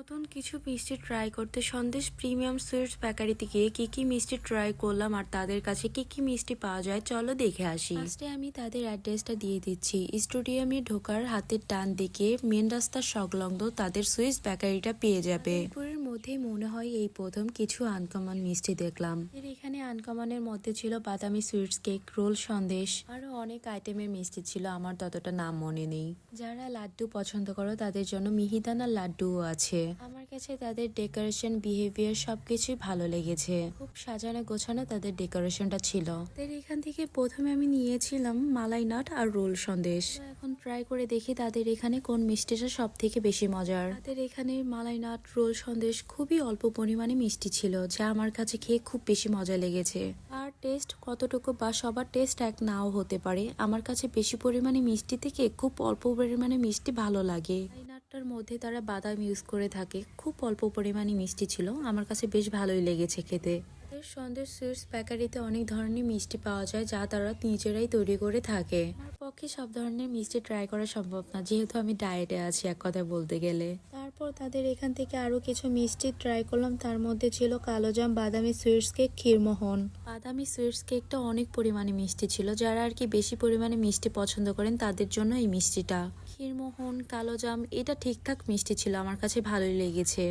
নতুন কিছু মিষ্টি ট্রাই করতে সন্দেশ প্রিমিয়াম সুইটস বেকারিতে গিয়ে কি মিষ্টি ট্রাই করলাম আর তাদের কাছে কি মিষ্টি পাওয়া যায় চলো দেখে আসি। ফার্স্টে আমি তাদের অ্যাড্রেসটা দিয়ে দিচ্ছি। স্টুডিয়ামে ঢোকার হাতের ডান দিকে মেন রাস্তার সংলগ্ন তাদের সুইটস বেকারিটা পেয়ে যাবে। এর মধ্যেই মনে হয় এই প্রথম কিছু আনকমন মিষ্টি দেখলাম। এর এখানে আনকমনের মধ্যে ছিল বাদামি সুইটস কেক, রোল, সন্দেশ, আরো অনেক আইটেমের মিষ্টি ছিল, আমার ততটা নাম মনে নেই। যারা লাড্ডু পছন্দ করো তাদের জন্য মিহিদানা লাড্ডুও আছে। আমার কাছে তাদের ডেকোরেশন, বিহেভিয়ার সবকিছুই ভালো লেগেছে। খুব সাজানো গোছানো তাদের ডেকোরেশনটা ছিল। তাদের এখান থেকে প্রথমে আমি নিয়েছিলাম মালাই নাট আর রোল সন্দেশ। এখন ট্রাই করে দেখি তাদের এখানে কোন মিষ্টিটা সব থেকে বেশি মজার। তাদের এখানে মালাই নাট, রোল সন্দেশ খুবই অল্প পরিমাণে মিষ্টি ছিল, যা আমার কাছে খেয়ে খুব বেশি মজা লেগেছে। আর টেস্ট কতটুকু বা সবার টেস্ট এক নাও হতে পারে, আমার কাছে বেশি পরিমাণে মিষ্টি থেকে খুব অল্প পরিমাণে মিষ্টি ভালো লাগে। নাটটার মধ্যে তারা বাদাম ইউজ করে থাকে, খুব অল্প পরিমাণে মিষ্টি ছিল, আমার কাছে বেশ ভালোই লেগেছে খেতে। সন্দেশ সুইটস বেকারিতে অনেক ধরনের মিষ্টি পাওয়া যায়, যা তারা নিজেরাই তৈরি করে থাকে। আমার পক্ষে সব ধরনের মিষ্টি ট্রাই করা সম্ভব না, যেহেতু আমি ডায়েটে আছি এক কথা বলতে গেলে। তারপর তাদের এখান থেকে আরো কিছু মিষ্টি ট্রাই করলাম, তার মধ্যে ছিল কালোজাম, বাদামি সুইটস কেক, ক্ষীরমোহন। বাদামি সুইটস কেকটা অনেক পরিমাণে মিষ্টি ছিল, যারা আর কি বেশি পরিমাণে মিষ্টি পছন্দ করেন তাদের জন্য এই মিষ্টিটা। ক্ষীরমোহন, কালোজাম এটা ঠিকঠাক মিষ্টি ছিল, আমার কাছে ভালোই লেগেছে।